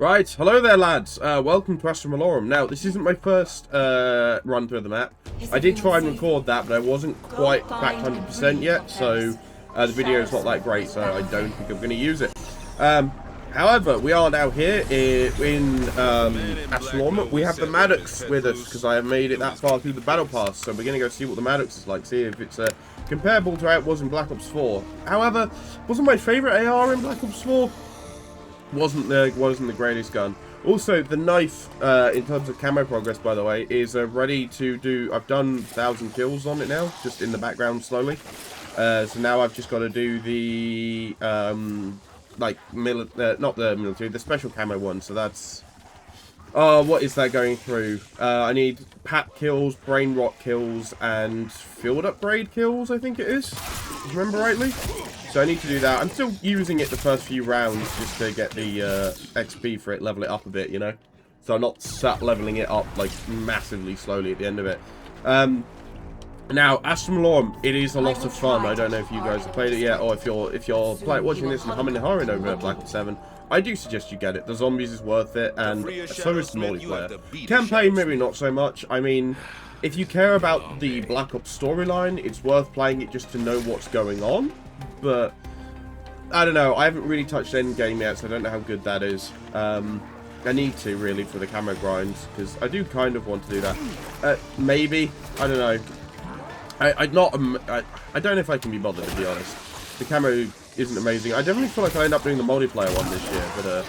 Right, hello there lads, welcome to Astra Malorum. Now, this isn't my first run through the map. I did try and record that, but I wasn't quite back 100% yet, so the video is not that great, so I don't think I'm going to use it. However, we are now here in Astra Malorum. We have the Maddox with us, because I have made it that far through the Battle Pass, so we're going to go see what the Maddox is like, see if it's comparable to how it was in Black Ops 4. However, wasn't my favourite AR in Black Ops 4. Wasn't the greatest gun. Also, the knife, in terms of camo progress, by the way, is ready to do. I've done 1,000 kills on it now, just in the background slowly. So now I've just got to do the not the military, the special camo one. So that's what is that going through? I need PAP kills, brain rot kills, and field upgrade kills. I think it is, if I remember rightly. So I need to do that. I'm still using it the first few rounds just to get the XP for it, level it up a bit, you know? So I'm not sat leveling it up, like, massively slowly at the end of it. Now, Astra Malorum, it is a lot of fun. I don't know if you guys have played it yet, or if you're watching this and humming and hawing over Black Ops 7. I do suggest you get it. The zombies is worth it, and so is the multiplayer. Campaign, maybe not so much. I mean, if you care about the Black Ops storyline, it's worth playing it just to know what's going on. But I don't know, I haven't really touched endgame yet, so I don't know how good that is. I need to, really, for the camo grinds, because I do kind of want to do that. Maybe, I don't know. I don't know if I can be bothered, to be honest. The camo isn't amazing. I definitely feel like I end up doing the multiplayer one this year, but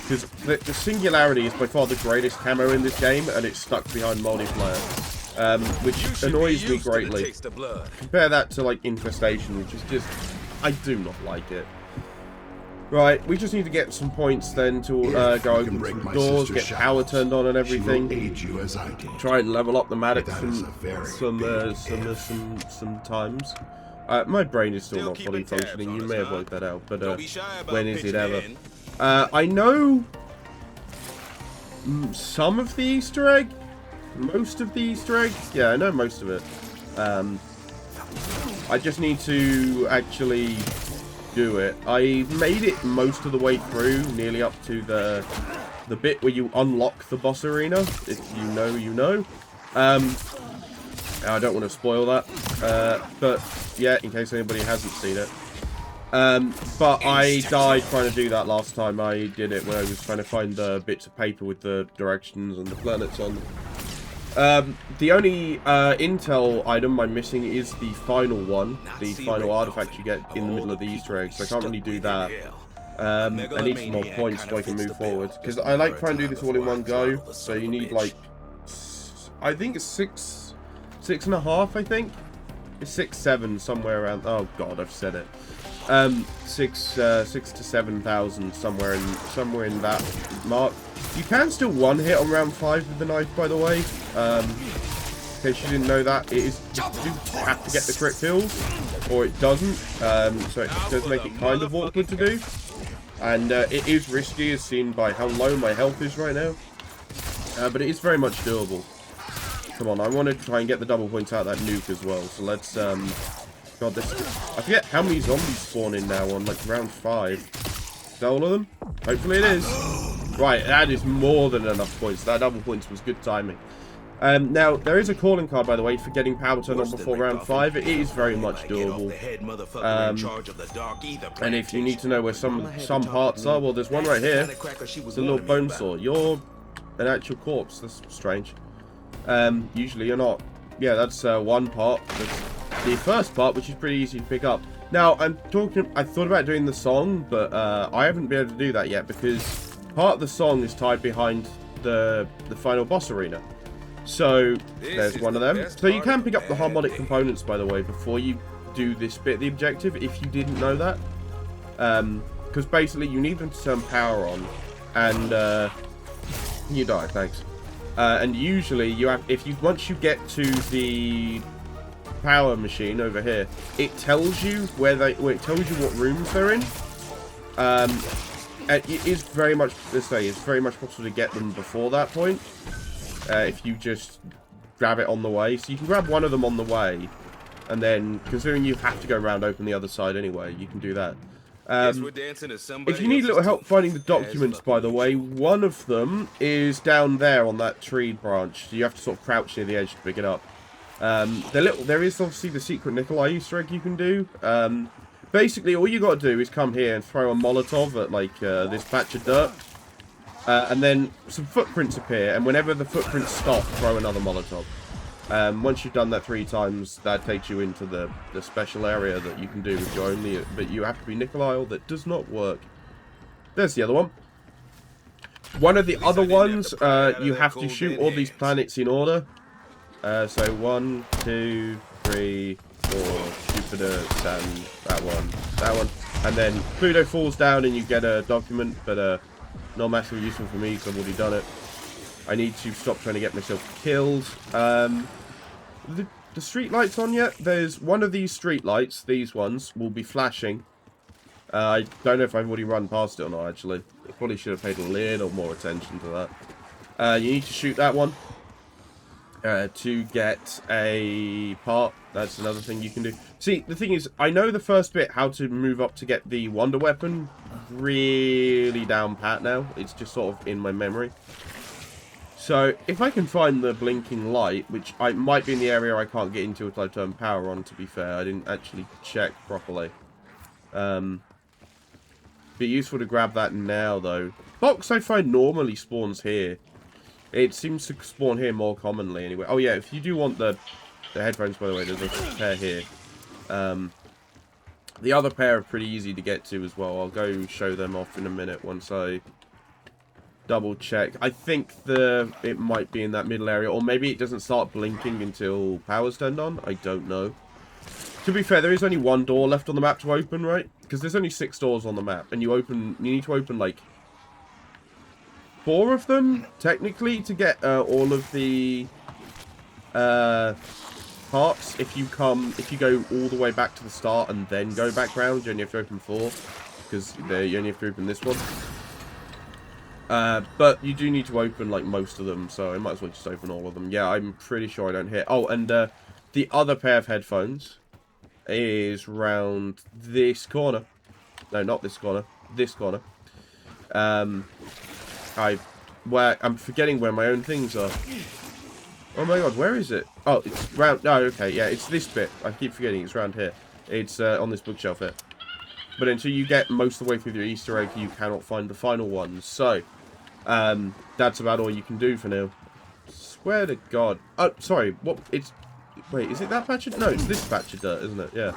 because the Singularity is by far the greatest camo in this game, and it's stuck behind multiplayer. Which annoys me greatly. Compare that to, like, Infestation, which is just... I do not like it. Right, we just need to get some points then to go open some doors, get power turned on and everything. Try and level up the Maddox some times. My brain is still not fully functioning. You may have worked that out, but when is it ever? I know some of the Easter egg. Most of the Easter eggs? Yeah, I know most of it. I just need to actually do it. I made it most of the way through, nearly up to the bit where you unlock the boss arena. If you know, you know. I don't want to spoil that. But, yeah, in case anybody hasn't seen it. But I died trying to do that last time I did it, where I was trying to find the bits of paper with the directions and the planets on them. The only intel item I'm missing is the final one, the final artifact you get in the middle of the Easter eggs, so I can't really do that. I need some more points so I can move forward, because I like trying to do this all in one go, so you need like, I think it's six and a half, I think? It's 6, 7, somewhere around, oh god, I've said it. 6 to 7,000, somewhere in that mark. You can still one hit on round 5 with the knife, by the way. In case you didn't know that, it is, you do have to get the crit kills, or it doesn't. So it does make it kind of awkward to do. And it is risky, as seen by how low my health is right now. But it is very much doable. Come on, I want to try and get the double points out of that nuke as well. So let's, God, this... I forget how many zombies spawn in now on, like, round 5. Is that all of them? Hopefully it is. Right, that is more than enough points. That double points was good timing. Now, there is a calling card, by the way, for getting power turned on before round 5. It is very much doable. And if you need to know where some parts are, well, there's one right here. It's a little bone saw. You're an actual corpse. That's strange. Usually you're not. Yeah, that's one part. That's the first part, which is pretty easy to pick up. Now, I thought about doing the song, but I haven't been able to do that yet, because part of the song is tied behind the final boss arena. So, there's one of them. So you can pick up the harmonic components, by the way, before you do this bit of the objective, if you didn't know that. Because basically, you need them to turn power on. And, you die, thanks. And usually, you have, once you get to the power machine over here, it tells you it tells you what rooms they're in. It is very much, let's say, it's very much possible to get them before that point. If you just grab it on the way. So you can grab one of them on the way. And then, considering you have to go around open the other side anyway, you can do that. If you need a little help finding the documents, by the way, one of them is down there on that tree branch. So you have to sort of crouch near the edge to pick it up. There is obviously the secret Nikolai Easter egg you can do. Basically, all you got to do is come here and throw a Molotov at, like, this patch of dirt. And then some footprints appear, and whenever the footprints stop, throw another Molotov. Once you've done that 3 times, that takes you into the special area that you can do with your only... But you have to be Nikolai, that does not work. There's the other one. One of the other ones, you have to shoot all these planets in order. So 1, 2, 3, 4, Jupiter, Saturn, that one. And then Pluto falls down and you get a document, but not massively useful for me because I've already done it. I need to stop trying to get myself killed. The street lights on yet? There's one of these street lights, these ones, will be flashing. I don't know if I've already run past it or not, actually. I probably should have paid a little more attention to that. You need to shoot that one to get a part. That's another thing you can do. See, the thing is, I know the first bit, how to move up to get the wonder weapon, really down pat now. It's just sort of in my memory. So, if I can find the blinking light, which I might be in the area I can't get into until I turn power on, to be fair. I didn't actually check properly. Be useful to grab that now, though. Box, I find, normally spawns here. It seems to spawn here more commonly, anyway. Oh, yeah, if you do want the headphones, by the way, there's a pair here. The other pair are pretty easy to get to as well. I'll go show them off in a minute once I... double check. I think it might be in that middle area, or maybe it doesn't start blinking until power's turned on. I don't know. To be fair, there is only 1 door left on the map to open, right? Because there's only 6 doors on the map, and you need to open like 4 of them technically to get all of the parts. If you go all the way back to the start and then go back round, you only have to open 4 because you only have to open this one. But you do need to open, like, most of them, so I might as well just open all of them. Yeah, I'm pretty sure I don't hear... Oh, and the other pair of headphones is round this corner. No, not this corner. This corner. I'm forgetting where my own things are. Oh my god, where is it? Oh, it's round... Oh, okay, yeah, it's this bit. I keep forgetting it's round here. It's on this bookshelf here. But until you get most of the way through your Easter egg, you cannot find the final ones. So, that's about all you can do for now. Swear to God. Oh, sorry. What? Wait, is it that patch of... No, it's this patch of dirt, isn't it? Yeah.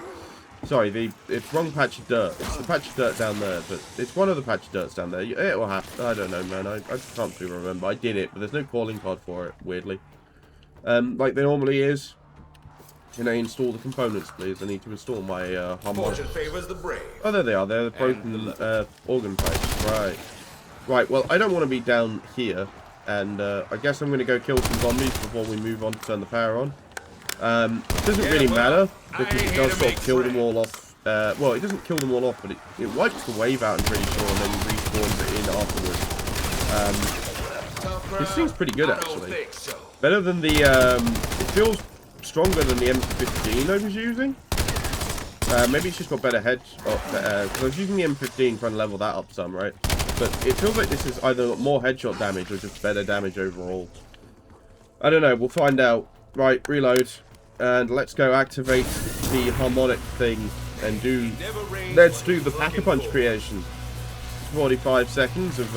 Sorry, it's wrong patch of dirt. It's the patch of dirt down there, but it's one of the patch of dirts down there. It will happen. I don't know, man. I can't really remember. I did it, but there's no calling card for it, weirdly. Like there normally is. Can I install the components, please? I need to install my harmonic. Oh, there they are. They're the broken organ pipes. Right. Right, well, I don't want to be down here. And I guess I'm going to go kill some zombies before we move on to turn the power on. It doesn't really matter, because it does sort of kill them all off. Well, it doesn't kill them all off, but it wipes the wave out, I'm pretty sure, and then respawns it in afterwards. This thing's pretty good, actually. Better than the... it feels stronger than the M15 I was using. Maybe it's just got better heads. Because I was using the M15 trying to level that up some, right? But it feels like this is either more headshot damage or just better damage overall. I don't know, we'll find out. Right, reload. And let's go activate the harmonic thing and let's do the Pack-a-Punch creation. 45 seconds of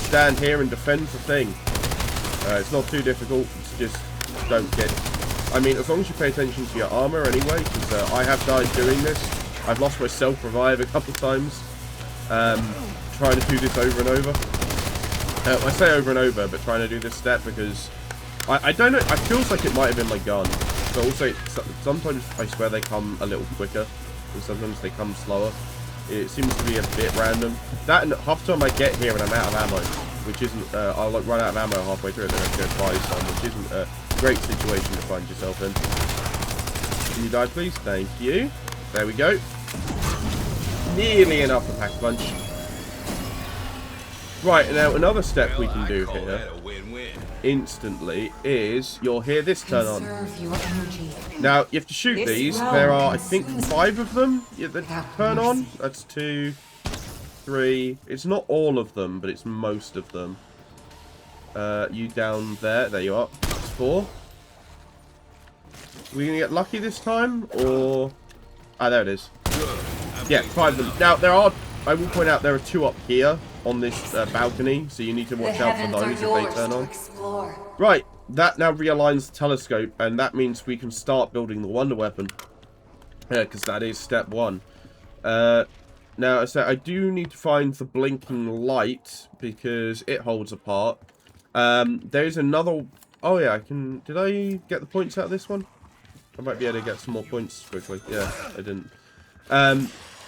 stand here and defend the thing. It's not too difficult, it's just don't get... I mean, as long as you pay attention to your armor anyway, because I have died doing this. I've lost my self-revive a couple of times. Trying to do this over and over. I say over and over, but trying to do this step because... I don't know, it feels like it might have been my gun. But also, sometimes I swear they come a little quicker, and sometimes they come slower. It seems to be a bit random. That and half the time I get here and I'm out of ammo, which isn't, I'll like run out of ammo halfway through and then I go buy some, which isn't a great situation to find yourself in. Can you die please? Thank you. There we go. Nearly enough for Pack-a-Punch. Right, now another step we can do here instantly is you'll hear this turn on. Now you have to shoot these. There are, I think, 5 of them that turn on. That's 2, 3. It's not all of them, but it's most of them. You down there. There you are. That's 4. Are we gonna get lucky this time, or? Ah, there it is. Yeah, 5 of them. Now there are. I will point out there are 2 up here on this balcony, so you need to watch out for those if they turn on. Right, that now realigns the telescope, and that means we can start building the wonder weapon. Yeah, because that is step 1. Now, so I do need to find the blinking light, because it holds a part. There's another... Oh yeah, I can... Did I get the points out of this one? I might be able to get some more points quickly. Yeah, I didn't.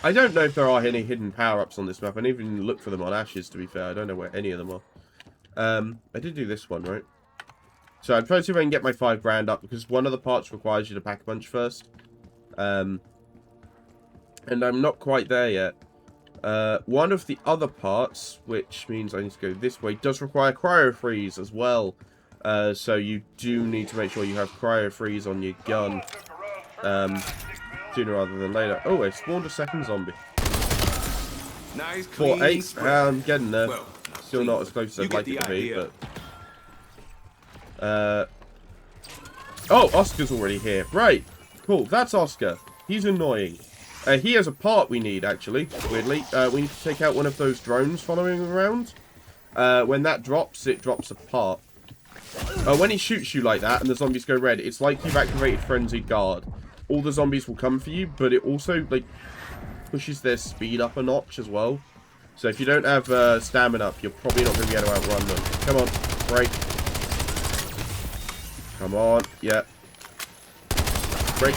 I don't know if there are any hidden power-ups on this map. I didn't even look for them on Ashes, to be fair. I don't know where any of them are. I did do this one, right? So I'm trying to see if I can get my 5 grand up, because one of the parts requires you to pack a punch first. And I'm not quite there yet. One of the other parts, which means I need to go this way, does require cryo freeze as well. So you do need to make sure you have cryo freeze on your gun. Sooner rather than later. Oh, I spawned a second zombie. Nice, 4-8. I'm getting there. Still not as close as I'd like it to be, but... Oh, Oscar's already here. Right. Cool. That's Oscar. He's annoying. He has a part we need, actually. Weirdly. We need to take out one of those drones following around. When that drops, it drops a part. When he shoots you like that and the zombies go red, it's like you've activated Frenzied Guard. All the zombies will come for you, but it also, like, pushes their speed up a notch as well. So if you don't have stamina up, you're probably not going to be able to outrun them. Come on, break. Come on, yeah. Break.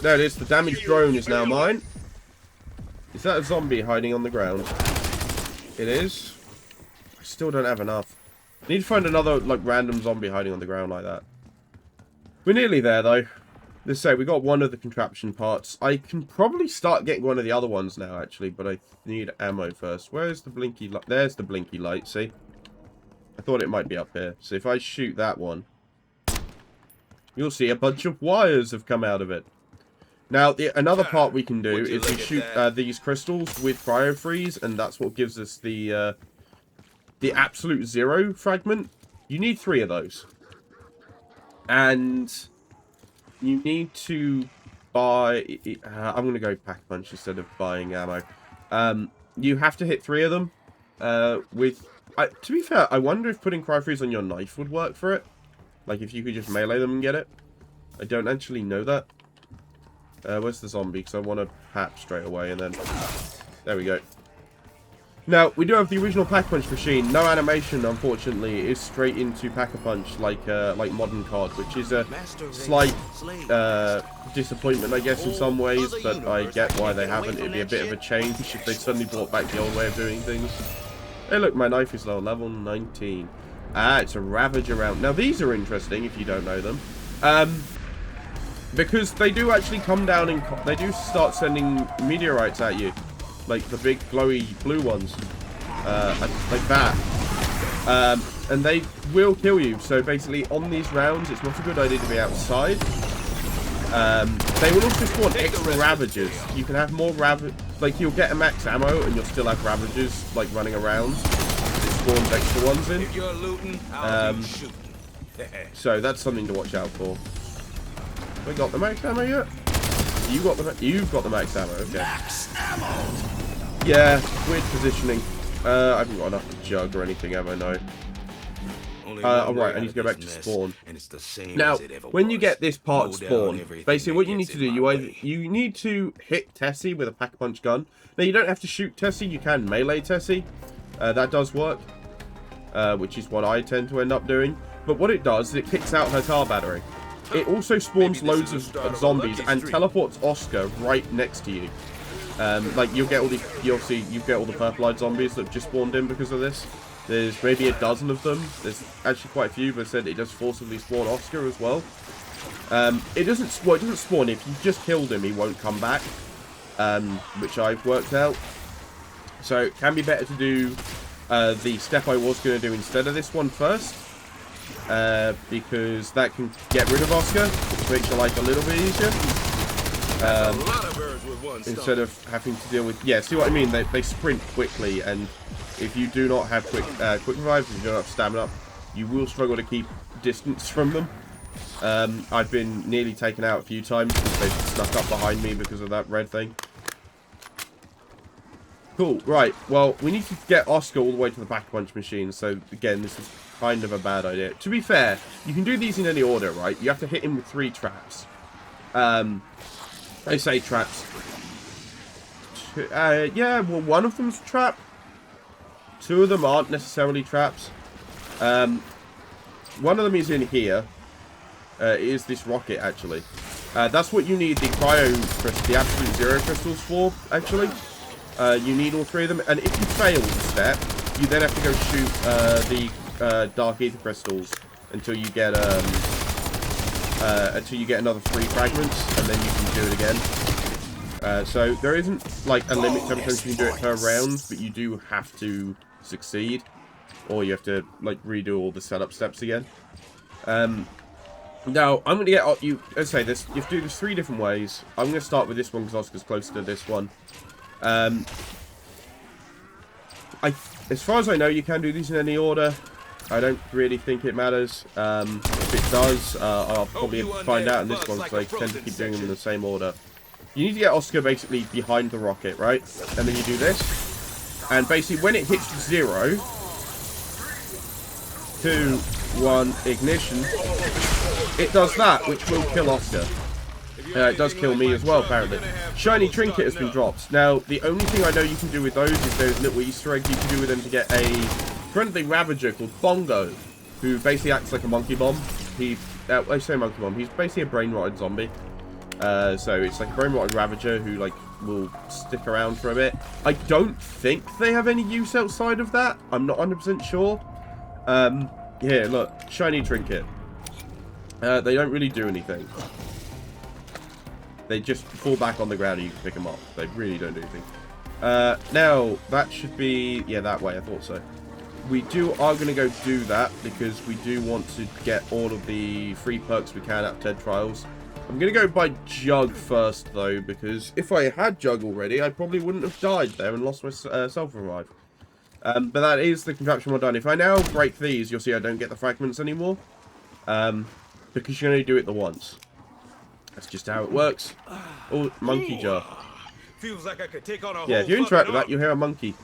There it is, the damaged drone is now mine. Is that a zombie hiding on the ground? It is. I still don't have enough. I need to find another, like, random zombie hiding on the ground like that. We're nearly there, though. Let's say we got one of the contraption parts. I can probably start getting one of the other ones now, actually, but I need ammo first. Where's the blinky light? There's the blinky light, see? I thought it might be up here. So if I shoot that one, you'll see a bunch of wires have come out of it. Now, another part we can do is we shoot these crystals with cryo freeze, and that's what gives us the absolute 0 fragment. You need 3 of those. And you need to buy... I'm going to go pack-a-punch instead of buying ammo. You have to hit 3 of them. To be fair, I wonder if putting cryo freeze on your knife would work for it. Like, if you could just melee them and get it. I don't actually know that. Where's the zombie? Because I want to pap straight away, and then... There we go. Now, we do have the original Pack-a-Punch machine. No animation, unfortunately. It is straight into Pack-a-Punch, like Modern COD, which is a slight disappointment, I guess, in some ways, but I get why they haven't. It'd be a bit of a change if they suddenly brought back the old way of doing things. Hey, look, my knife is low, level 19. Ah, it's a Ravager round. Now, these are interesting, if you don't know them. Because they do actually come down and... They do start sending meteorites at you. Like the big glowy blue ones, like that, and they will kill you. So basically, on these rounds, it's not a good idea to be outside. They will also spawn extra Ravagers. You can have more like you'll get a max ammo, and you'll still have Ravagers like running around. It spawns extra ones in. So that's something to watch out for. We got the max ammo yet? You've got the max ammo. Okay. Max ammo. Yeah, weird positioning. I haven't got enough to jug or anything, have I? No. Alright, I need to go back to spawn. Now, when you get this part of spawn, basically what you need to do, you need to hit Tessie with a Pack-a-Punch gun. Now, you don't have to shoot Tessie, you can melee Tessie. That does work, which is what I tend to end up doing. But what it does is it kicks out her car battery. It also spawns loads of zombies and teleports Oscar right next to you. Like you get all the purple-eyed zombies that have just spawned in because of this. There's maybe a dozen of them. There's actually quite a few, but I said it does forcibly spawn Oscar as well. It doesn't spawn. If you just killed him, he won't come back. Which I've worked out. So it can be better to do the step I was going to do instead of this one first. Because that can get rid of Oscar, which makes your life a little bit easier. Instead of having to deal with... Yeah, see what I mean? They sprint quickly, and if you do not have quick revives, if you don't have stamina up, you will struggle to keep distance from them. I've been nearly taken out a few times because they snuck up behind me because of that red thing. Cool, right. Well, we need to get Oscar all the way to the back-punch machine, so again, this is kind of a bad idea. To be fair, you can do these in any order, right? You have to hit him with 3 traps. I say traps. Yeah, well, one of them's a trap. 2 of them aren't necessarily traps. One of them is in here. It is this rocket, actually. That's what you need the the absolute zero crystals for, actually. You need all 3 of them. And if you fail the step, you then have to go shoot the dark ether crystals until you get another 3 fragments, and then you can do it again. So there isn't like a limit to how many times you can do it per round, but you do have to succeed, or you have to like redo all the setup steps again. Now I'm going to get you. Let's say this. You have to do this 3 different ways. I'm going to start with this one because Oscar's closer to this one. As far as I know, you can do these in any order. I don't really think it matters. If it does, I'll probably find out in this one, because I tend to keep doing them in the same order. You need to get Oscar basically behind the rocket, right? And then you do this. And basically, when it hits 0, 2, 1, ignition, it does that, which will kill Oscar. It does kill me as well, apparently. Shiny Trinket has been dropped. Now, the only thing I know you can do with those is there's little Easter eggs you can do with them to get a friendly Ravager called Bongo, who basically acts like a monkey bomb. I say monkey bomb, he's basically a brain-rotted zombie. So it's like a brain-rotted Ravager who, like, will stick around for a bit. I don't think they have any use outside of that. I'm not 100% sure. Here, look. Shiny Trinket. They don't really do anything. They just fall back on the ground and you can pick them up. They really don't do anything. Now, that should be... Yeah, that way. I thought so. We are going to go do that because we do want to get all of the free perks we can out of TED Trials. I'm going to go by Jug first, though, because if I had Jug already, I probably wouldn't have died there and lost my self-revive. But that is the contraption well done. If I now break these, you'll see I don't get the fragments anymore. Because you can only do it the once. That's just how it works. Oh, monkey jar. Feels like I could take on a Yeah, if you interact with that, you'll hear a monkey.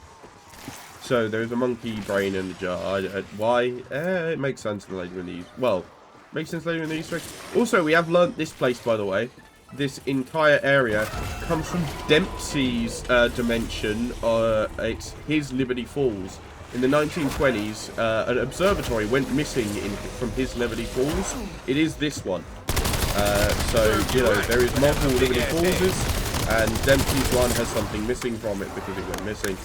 So there's a monkey brain in the jar. Why? It makes sense later in these. Well, makes sense later in these. Also, we have learnt this place, by the way. This entire area comes from Dempsey's dimension. It's his Liberty Falls. In the 1920s, an observatory went missing from his Liberty Falls. It is this one. So, you know, there is multiple Liberty Falls, and Dempsey's one has something missing from it because it went missing.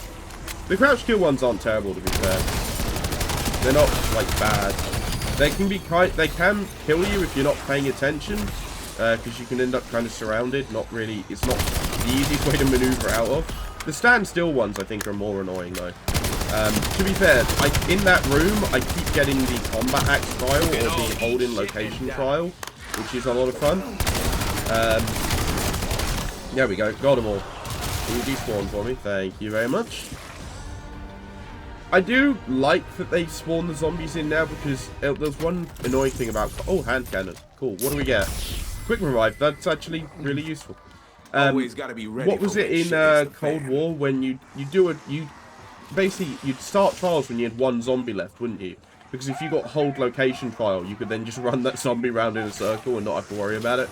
The crouch kill ones aren't terrible, to be fair. They're not, like, bad. They can kill you if you're not paying attention, because you can end up kind of surrounded. It's not the easiest way to maneuver out of. The standstill ones, I think, are more annoying, though. To be fair, in that room, I keep getting the combat axe trial, or the hold-in location trial, which is a lot of fun. There we go, got them all. Will you despawn for me? Thank you very much. I do like that they spawn the zombies in now, because there's one annoying thing about... Oh, hand cannon. Cool, what do we get? Quick revive, that's actually really useful. Always gotta be ready. What was it in Cold War when you'd start trials when you had one zombie left, wouldn't you? Because if you got hold location trial, you could then just run that zombie around in a circle and not have to worry about it.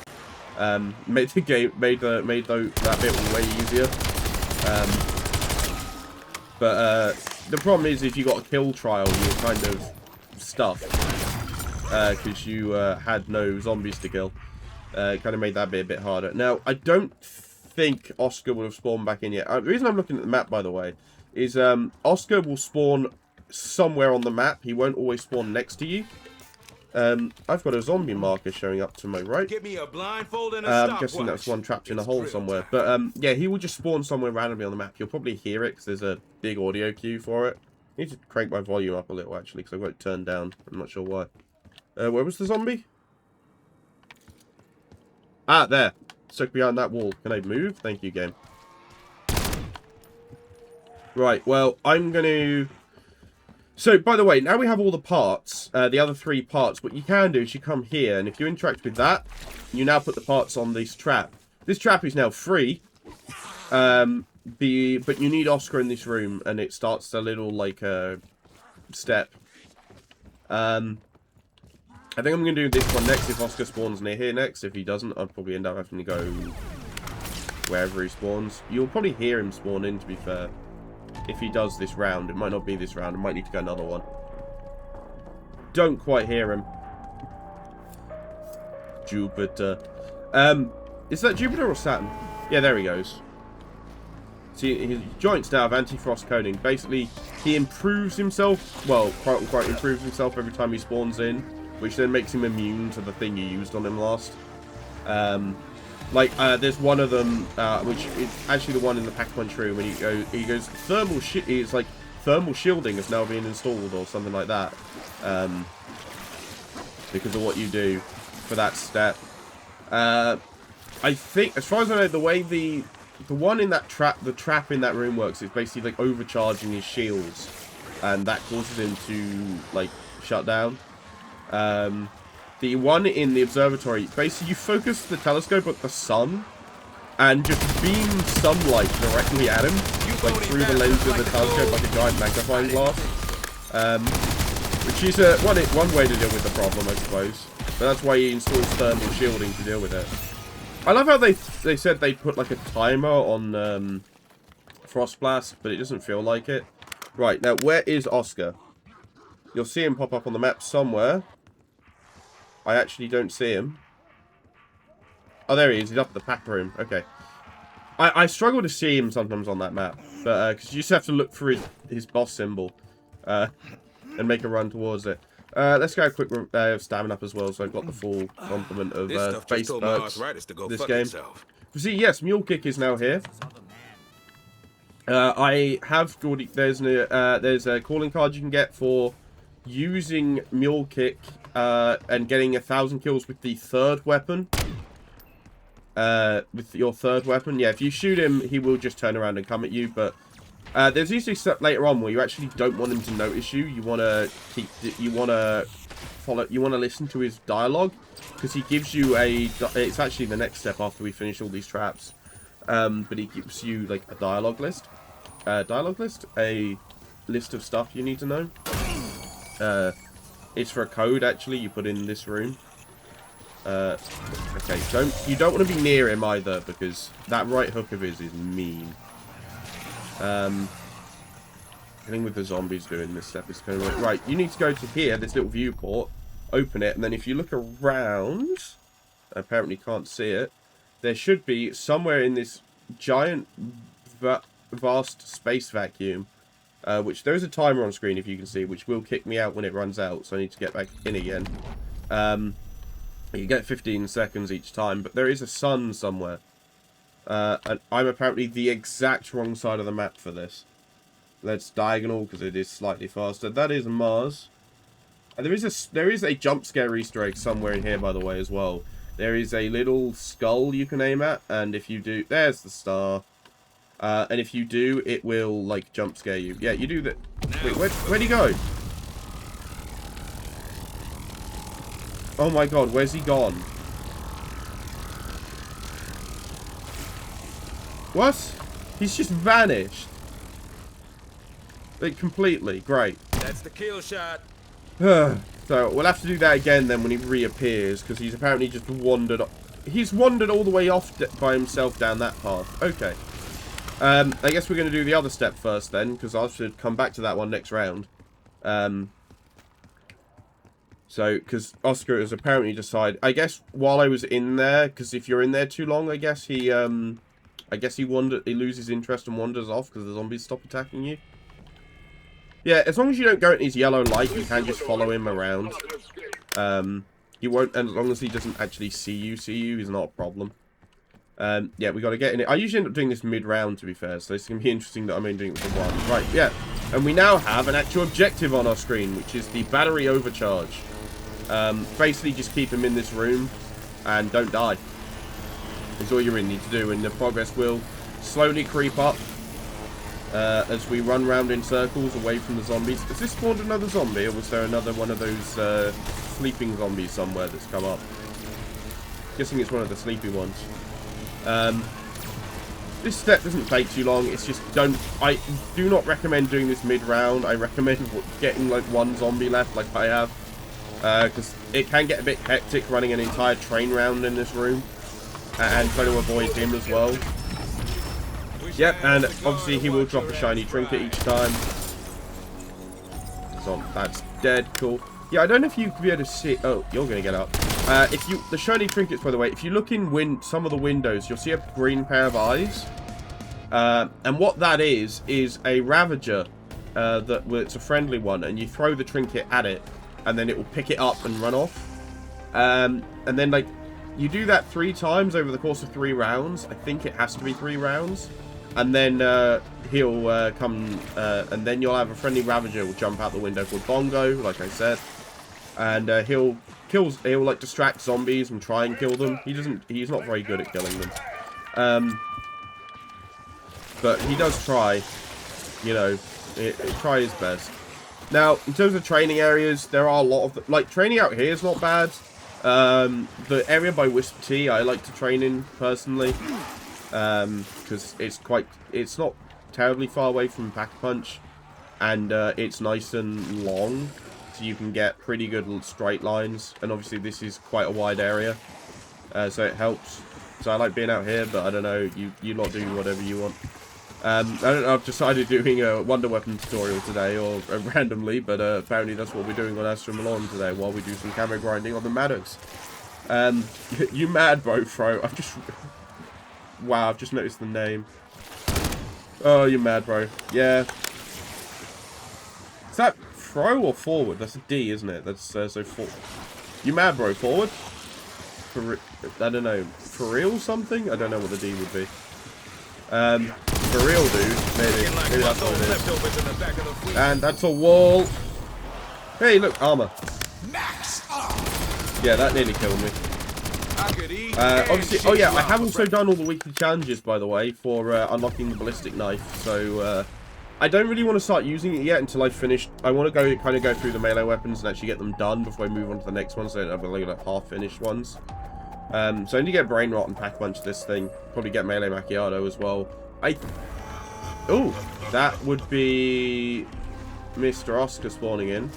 Made the game that bit way easier. But the problem is if you got a kill trial, you're kind of stuffed because you had no zombies to kill. It kind of made that bit a bit harder. Now, I don't think Oscar would have spawned back in yet. The reason I'm looking at the map, by the way, is Oscar will spawn somewhere on the map. He won't always spawn next to you. I've got a zombie marker showing up to my right. Give me a blindfold and a I'm stopwatch. guessing that's one trapped in a hole somewhere. But, yeah, he will just spawn somewhere randomly on the map. You'll probably hear it because there's a big audio cue for it. I need to crank my volume up a little, actually, because I've got it turned down. I'm not sure why. Where was the zombie? Ah, there. Stuck behind that wall. Can I move? Thank you, game. Right, well, I'm going to... So, by the way, now we have all the parts, the other 3 parts. What you can do is you come here, and if you interact with that, you now put the parts on this trap. This trap is now free, but you need Oscar in this room, and it starts a little, like, step. I think I'm going to do this one next if Oscar spawns near here next. If he doesn't, I'll probably end up having to go wherever he spawns. You'll probably hear him spawn in, to be fair. If he does this round. It might not be this round. I might need to go another one. Don't quite hear him. Jupiter. Is that Jupiter or Saturn? Yeah, there he goes. See, his joints now have anti-frost coating. Basically, he improves himself. Well, quite improves himself every time he spawns in. Which then makes him immune to the thing you used on him last. There's one of them, which is actually the one in the pack-punch room, and he goes, it's like, thermal shielding is now being installed, or something like that, because of what you do for that step. I think, as far as I know, the way the one in that trap in that room works is basically, like, overcharging his shields, and that causes him to, like, shut down. The one in the observatory, basically you focus the telescope at the sun and just beam sunlight directly at him, like through the lens of the telescope like a giant magnifying glass. Which is one way to deal with the problem, I suppose. But that's why he installs thermal shielding to deal with it. I love how they said they put like a timer on Frostblast, but it doesn't feel like it. Right, now where is Oscar? You'll see him pop up on the map somewhere. I actually don't see him. Oh, there he is. He's up at the pack room. Okay. I struggle to see him sometimes on that map. But, because you just have to look for his boss symbol. And make a run towards it. Let's go a quick stamina up as well, so I've got the full complement of base perks this game. See, yes, Mule Kick is now here. I have already... There's a calling card you can get for using Mule Kick and getting 1,000 kills with the 3rd weapon. With your 3rd weapon. Yeah, if you shoot him, he will just turn around and come at you, but there's usually stuff later on where you actually don't want him to notice you. You want to listen to his dialogue, because he gives you it's actually the next step after we finish all these traps. But he gives you like a dialogue list. A list of stuff you need to know. It's for a code, actually, you put in this room. Okay, you don't want to be near him either, because that right hook of his is mean. Getting with the zombies doing this step is kind of like, right, you need to go to here, this little viewport, open it, and then if you look around, apparently can't see it, there should be somewhere in this giant, vast space vacuum, which there is a timer on screen, if you can see, which will kick me out when it runs out, so I need to get back in again. You get 15 seconds each time, but there is a sun somewhere. And I'm apparently the exact wrong side of the map for this. Let's diagonal, because it is slightly faster. That is Mars. And there is a jump scare Easter egg somewhere in here, by the way, as well. There is a little skull you can aim at, and if you do... There's the star. And if you do, it will, like, jump scare you. Yeah, you do that. Wait, where'd he go? Oh my god, where's he gone? What? He's just vanished. Like, completely. Great. That's the kill shot. So, we'll have to do that again then when he reappears, because he's apparently just wandered... He's wandered all the way off by himself down that path. Okay. I guess we're going to do the other step first then, because I should come back to that one next round. So, because Oscar has apparently decided... I guess while I was in there, because if you're in there too long, I guess he loses interest and wanders off because the zombies stop attacking you. Yeah, as long as you don't go in his yellow light, you can just follow him around. He won't, as long as he doesn't actually see you, he's not a problem. Yeah, we got to get in it. I usually end up doing this mid-round, to be fair, so it's going to be interesting that I'm only doing it with the one. Right, yeah. And we now have an actual objective on our screen, which is the battery overcharge. Basically, just keep him in this room and don't die. Is all you really need to do, and the progress will slowly creep up as we run round in circles away from the zombies. Has this spawned another zombie, or was there another one of those sleeping zombies somewhere that's come up? Guessing it's one of the sleepy ones. This step doesn't take too long. It's just I do not recommend doing this mid-round. I recommend getting like one zombie left, like I have, because it can get a bit hectic running an entire train round in this room and trying to avoid him as well. Yep, and obviously he will drop a shiny trinket each time. So that's dead. Cool. Yeah, I don't know if you could be able to see. Oh, you're gonna get up. The shiny trinkets, by the way, if you look in some of the windows, you'll see a green pair of eyes. And what that is a Ravager. It's a friendly one, and you throw the trinket at it, and then it will pick it up and run off. And then, like, you do that 3 times over the course of 3 rounds. I think it has to be 3 rounds. And then he'll come, and then you'll have a friendly Ravager will jump out the window called Bongo, like I said. And he'll like distract zombies and try and kill them. He's not very good at killing them. But he does try, you know, try his best. Now, in terms of training areas, there are a lot of, like, training out here is not bad. The area by Wisp Tea I like to train in, personally. Because it's not terribly far away from Pack-a-Punch. And it's nice and long. So you can get pretty good straight lines, and obviously this is quite a wide area, so it helps. So I like being out here, but I don't know, you lot do whatever you want. I've decided doing a Wonder Weapon tutorial today, or randomly, but apparently that's what we're doing on Astra Malone today, while we do some camo grinding on the Maddox. You mad, bro, Fro? Wow, I've just noticed the name. Oh, you mad, bro? Yeah. Is that Fro or forward? That's a D, isn't it? That's so for. You mad, bro? Forward? I don't know. For real something? I don't know what the D would be. For real, dude. Maybe that's what it is. And that's a wall. Hey, look, armor. Yeah, that nearly killed me. Obviously, oh yeah, I have also done all the weekly challenges, by the way, for unlocking the ballistic knife. So I don't really want to start using it yet until I've finished. I want to kind of go through the melee weapons and actually get them done before I move on to the next one, so I don't have like half-finished ones. So I need to get Brain Rot and Pack-a-Punch this thing. Probably get Melee Macchiato as well. Oh, that would be Mr. Oscar spawning in.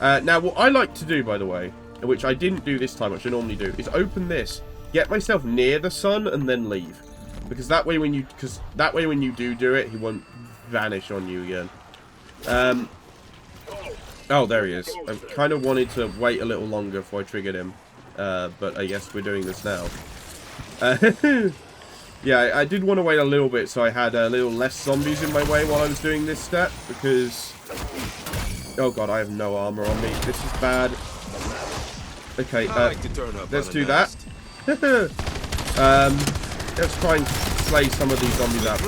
Now, what I like to do, by the way, which I didn't do this time, which I normally do, is open this, get myself near the sun, and then leave. Because that way when you do it, he won't vanish on you again. Oh, there he is. I kind of wanted to wait a little longer before I triggered him. But I guess we're doing this now. Yeah, I did want to wait a little bit so I had a little less zombies in my way while I was doing this step, because... Oh god, I have no armor on me. This is bad. Okay, let's do that. Let's try and slay some of these zombies out.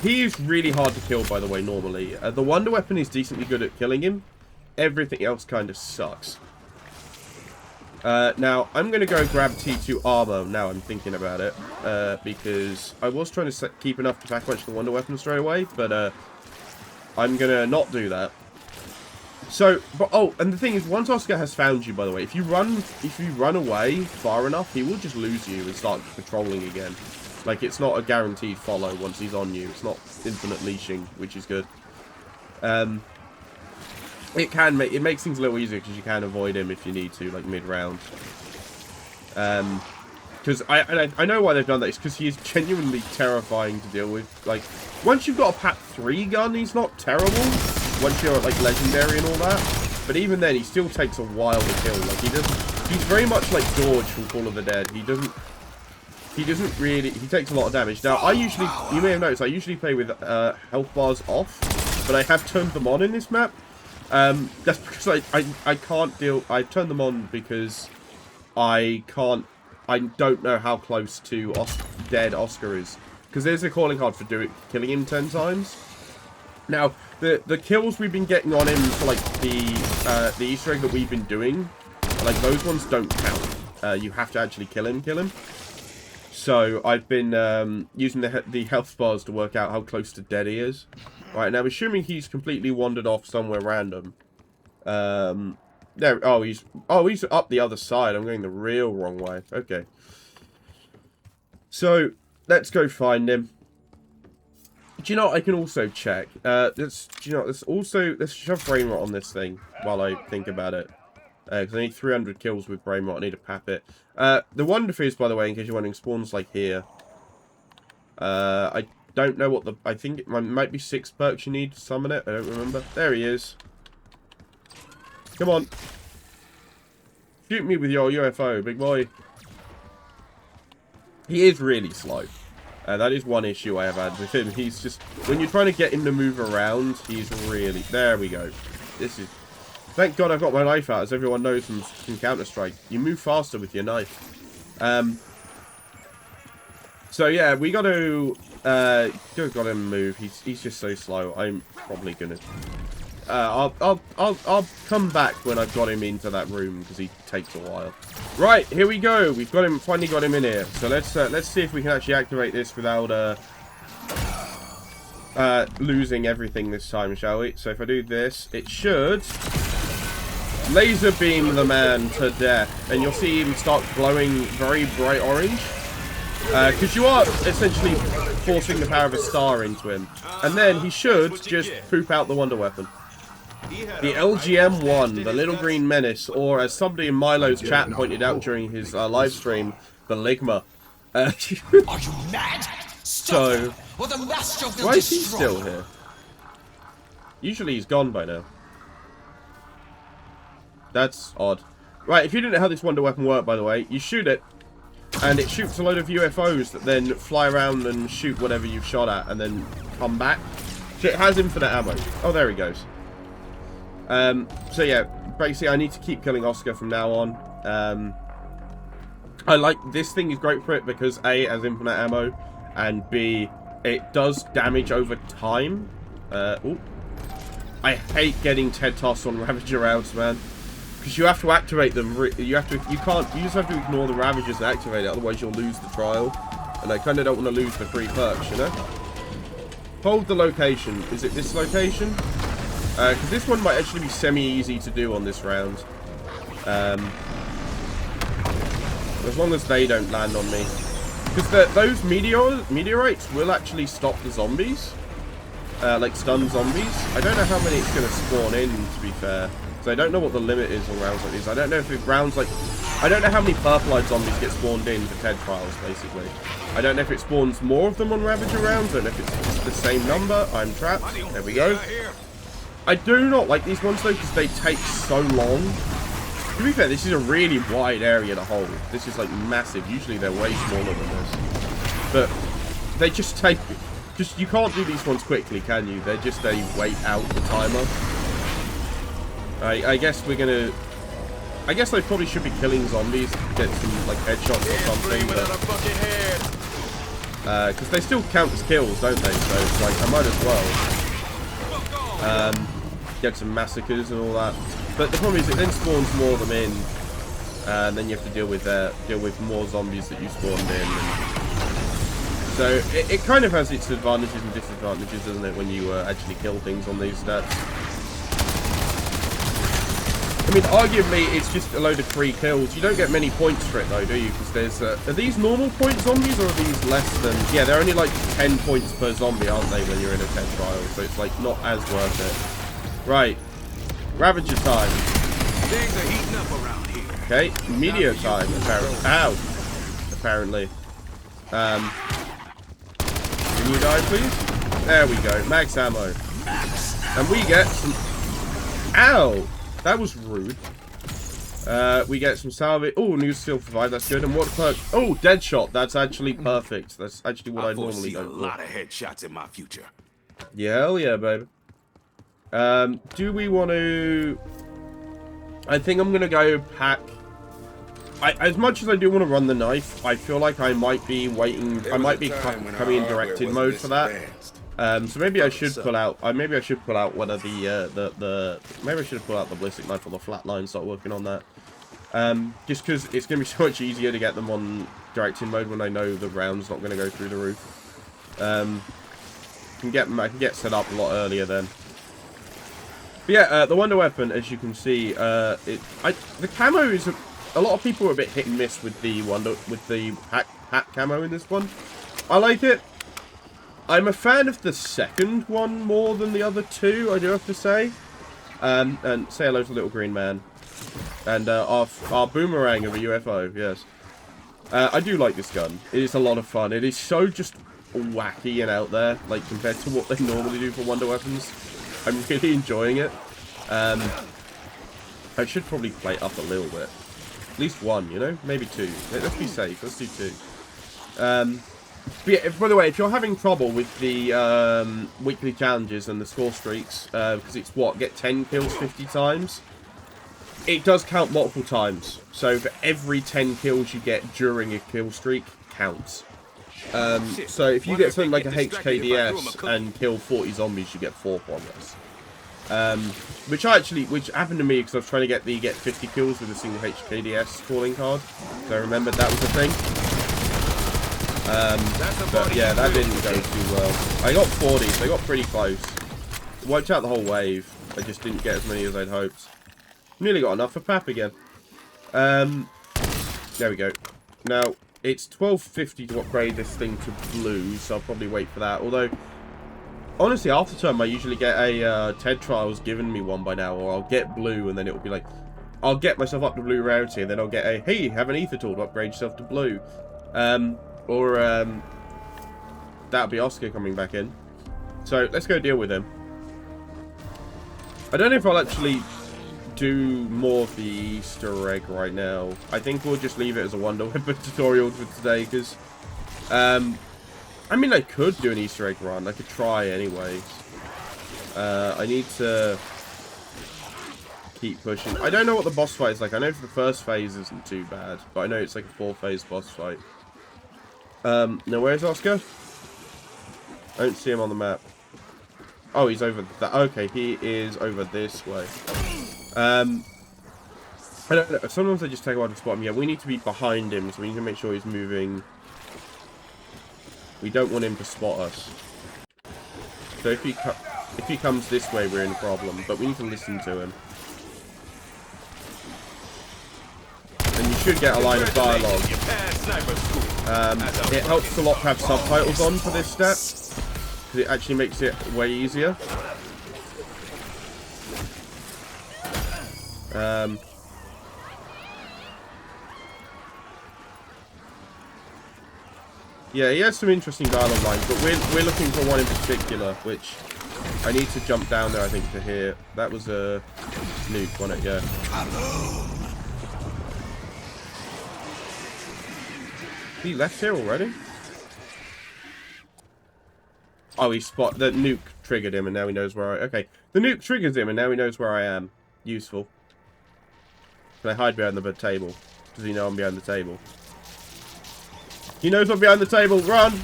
He is really hard to kill, by the way, normally. The Wonder Weapon is decently good at killing him. Everything else kind of sucks. Now, I'm going to go grab T2 armor, now I'm thinking about it, because I was trying to keep enough to Pack-a-Punch the Wonder Weapon straight away, but I'm going to not do that. So, oh, and the thing is, once Oscar has found you, by the way, if you run away far enough, he will just lose you and start patrolling again. Like, it's not a guaranteed follow once he's on you. It's not infinite leashing, which is good. It makes things a little easier because you can avoid him if you need to, like mid-round. Because I know why they've done that. It's because he is genuinely terrifying to deal with. Like, once you've got a Pat 3 gun, he's not terrible. Once you're like legendary and all that, but even then, he still takes a while to kill. Like he's very much like George from Call of the Dead. He doesn't really. He takes a lot of damage. Now, you may have noticed, I usually play with health bars off, but I have turned them on in this map. That's because I can't deal... I turned them on because I don't know how close to dead Oscar is. Because there's a calling card for killing him 10 times. Now, the kills we've been getting on him for, like, the Easter egg that we've been doing, like, those ones don't count. You have to actually kill him. So, I've been using the health bars to work out how close to dead he is. Right, now, assuming he's completely wandered off somewhere random. There, he's up the other side. I'm going the real wrong way. Okay. So, let's go find him. Do you know what I can also check? Let's shove brain rot on this thing while I think about it. Because I need 300 kills with brain rot. I need to pap it. The wonder fizz, by the way, in case you're wondering, spawns like here. I don't know what the... I think it might be 6 perks you need to summon it. I don't remember. There he is. Come on. Shoot me with your UFO, big boy. He is really slow. That is one issue I have had with him. He's just... When you're trying to get him to move around, he's really... There we go. This is... Thank God I've got my knife out, as everyone knows from Counter-Strike. You move faster with your knife. So, yeah, we got to... got him move. He's just so slow. I'm probably going to... I'll come back when I've got him into that room, because he takes a while. Right, here we go. We've got him, finally got him in here. So let's see if we can actually activate this without losing everything this time, shall we? So if I do this, it should laser beam the man to death, and you'll see him start glowing very bright orange. Because you are essentially forcing the power of a star into him, and then he should just poop out the wonder weapon. The LiGMa-1, the Little Green Menace, or as somebody in Milo's chat pointed out during his live stream, the LiGMa. Are you mad? So, why is he still here? Usually he's gone by now. That's odd. Right, if you didn't know how this wonder weapon worked, by the way, you shoot it, and it shoots a load of UFOs that then fly around and shoot whatever you've shot at, and then come back. So it has infinite ammo. Oh, there he goes. So yeah, basically I need to keep killing Oscar from now on. I like, this thing is great for it because A, it has infinite ammo, and B, it does damage over time. Ooh. I hate getting Ted Toss on Ravager rounds, man. Because you have to activate them, you just have to ignore the Ravagers and activate it, otherwise you'll lose the trial. And I kind of don't want to lose the free perks, you know? Hold the location. Is it this location? Because this one might actually be semi-easy to do on this round. As long as they don't land on me. Because those meteorites will actually stop the zombies. Like stun zombies. I don't know how many it's going to spawn in, to be fair. So I don't know what the limit is on rounds like these. I don't know if it rounds like... I don't know how many purple-eyed zombies get spawned in for TED trials, basically. I don't know if it spawns more of them on Ravager rounds. I don't know if it's the same number. I'm trapped. There we go. I do not like these ones, though, because they take so long. To be fair, this is a really wide area to hold. This is, like, massive. Usually they're way smaller than this. But they just take... you can't do these ones quickly, can you? They wait out the timer. I guess we're gonna... I guess I probably should be killing zombies to get some, like, headshots or something, but... because they still count as kills, don't they? So, it's like, I might as well. Get some massacres and all that. But the problem is it then spawns more of them in. And then you have to deal with more zombies that you spawned in. And so, it kind of has its advantages and disadvantages, doesn't it, when you actually kill things on these stats. I mean, arguably, it's just a load of free kills. You don't get many points for it, though, do you? Because there's... are these normal point zombies, or are these less than... Yeah, they're only, like, 10 points per zombie, aren't they, when you're in a 10 trial? So it's, like, not as worth it. Right. Ravager time. Things are heating up around here. Okay. Meteor time, apparently. Ow! Apparently. Can you die, please? There we go. Max ammo. And we get some... Ow! That was rude. We get some salvage. Oh, new steel for 5. That's good. And what perk? Oh, dead shot. That's actually perfect. That's actually what I normally go for. A lot of headshots in my future. Yeah, hell yeah, baby. Do we want to... I think I'm going to go pack... as much as I do want to run the knife, I feel like I might be waiting... I might be coming in directed mode for that. So maybe I should pull out... maybe I should pull out one of the maybe I should pull out the ballistic knife or the flatline and start working on that. Just because it's going to be so much easier to get them on directing mode when I know the round's not going to go through the roof. I can get set up a lot earlier then. But yeah, the wonder weapon, as you can see, the camo is a lot of people are a bit hit and miss with the hat camo in this one. I like it. I'm a fan of the second one more than the other two, I do have to say. And say hello to Little Green Man. And our boomerang of a UFO, yes. I do like this gun. It is a lot of fun. It is so just wacky and out there, like compared to what they normally do for wonder weapons. I'm really enjoying it. I should probably play it up a little bit. At least one, you know? Maybe two. Let's be safe. Let's do two. But yeah, by the way, if you're having trouble with the weekly challenges and the score streaks, because it's what, get 10 kills 50 times? It does count multiple times. So for every 10 kills you get during a kill streak, counts. So if you get something like a HKDS and kill 40 zombies, you get 4 progress. Which happened to me because I was trying to get 50 kills with a single HKDS calling card. So I remembered that was a thing. But yeah, that didn't go too well. I got 40, so I got pretty close. Wiped out the whole wave. I just didn't get as many as I'd hoped. Nearly got enough for Pap again. There we go. Now, it's 12.50 to upgrade this thing to blue, so I'll probably wait for that. Although, honestly, after term, I usually get a TED Trials giving me one by now, or I'll get blue, and then it'll be like, I'll get myself up to blue rarity, and then I'll get a, hey, have an ether tool to upgrade yourself to blue. That'll be Oscar coming back in. So, let's go deal with him. I don't know if I'll actually do more of the Easter egg right now. I think we'll just leave it as a wonder weapon tutorial for today, because I mean, I could do an Easter egg run. I could try anyway. I need to keep pushing. I don't know what the boss fight is like. I know the first phase isn't too bad, but I know it's like a 4-phase boss fight. Now where's Oscar? I don't see him on the map. Oh, he's over that. Okay, he is over this way. I don't know. Sometimes I just take a while to spot him. Yeah, we need to be behind him, so we need to make sure he's moving. We don't want him to spot us. So if he comes this way, we're in a problem. But we need to listen to him. And you should get a line of dialogue. It helps a lot to have subtitles on for this step, because it actually makes it way easier. Yeah, he has some interesting dialogue lines, but we're looking for one in particular, which I need to jump down there, I think, to hear. That was a nuke, wasn't it? Yeah. He left here already? Oh, the nuke triggered him, and now he knows where I... Okay, the nuke triggers him, and now he knows where I am. Useful. Can I hide behind the table? Does he know I'm behind the table? He knows I'm behind the table. Run!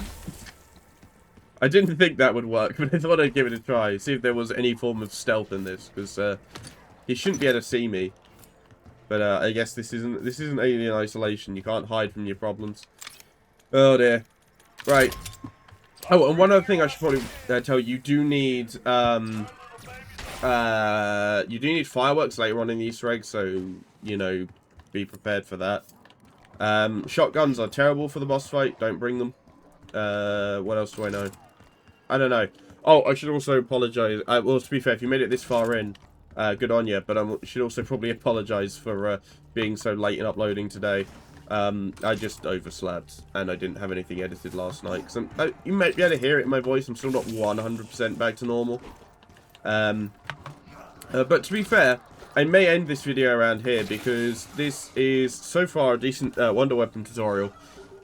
I didn't think that would work, but I thought I'd give it a try. See if there was any form of stealth in this, because he shouldn't be able to see me. But I guess this isn't alien isolation. You can't hide from your problems. Oh dear. Right. Oh, and one other thing I should probably tell you: you do need fireworks later on in the Easter egg, so you know, be prepared for that. Shotguns are terrible for the boss fight. Don't bring them. What else do I know? I don't know. Oh, I should also apologize. Well, to be fair, if you made it this far in, good on you. But I should also probably apologize for being so late in uploading today. I just overslept, and I didn't have anything edited last night. Cause you might be able to hear it in my voice. I'm still not 100% back to normal. But to be fair, I may end this video around here, because this is so far a decent wonder weapon tutorial.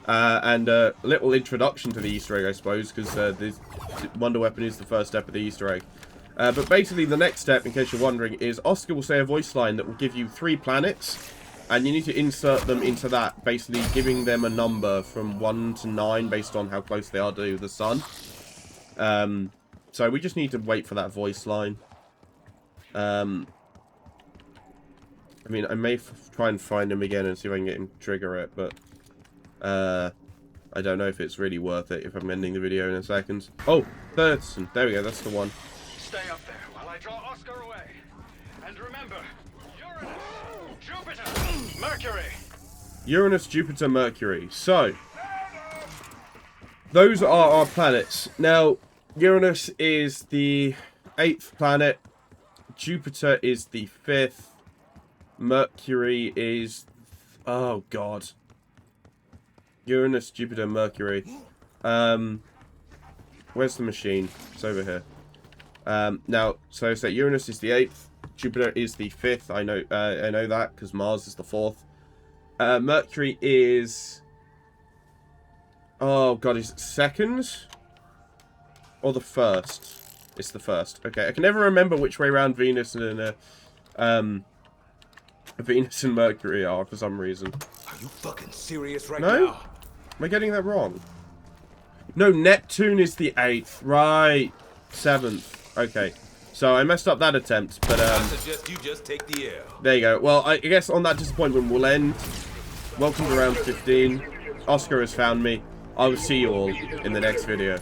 And a little introduction to the Easter egg, I suppose, because this wonder weapon is the first step of the Easter egg. But basically, the next step, in case you're wondering, is Oscar will say a voice line that will give you 3 planets. And you need to insert them into that, basically giving them a number from 1 to 9 based on how close they are to the sun. So we just need to wait for that voice line. I mean, I may try and find him again and see if I can get him to trigger it, but I don't know if it's really worth it if I'm ending the video in a second. Oh, Thurston. There we go, that's the one. Stay up there while I draw Oscar away. And remember, Uranus, Jupiter, Mercury. Uranus, Jupiter, Mercury. So, those are our planets. Now, Uranus is the 8th planet. Jupiter is the 5th. Mercury is... Oh, God. Uranus, Jupiter, Mercury. Where's the machine? It's over here. Now, so Uranus is the 8th. Jupiter is the 5th. I know that because Mars is the 4th. Mercury is... Oh, God, is it 2nd? Or the 1st? It's the 1st. Okay, I can never remember which way around Venus and Venus and Mercury are for some reason. Are you fucking serious right No? now? Am I getting that wrong? No, Neptune is the 8th. Right. 7th. Okay. So I messed up that attempt, but I suggest you just take the L. there you go. Well, I guess on that disappointment we'll end. Welcome to round 15. Oscar has found me. I will see you all in the next video.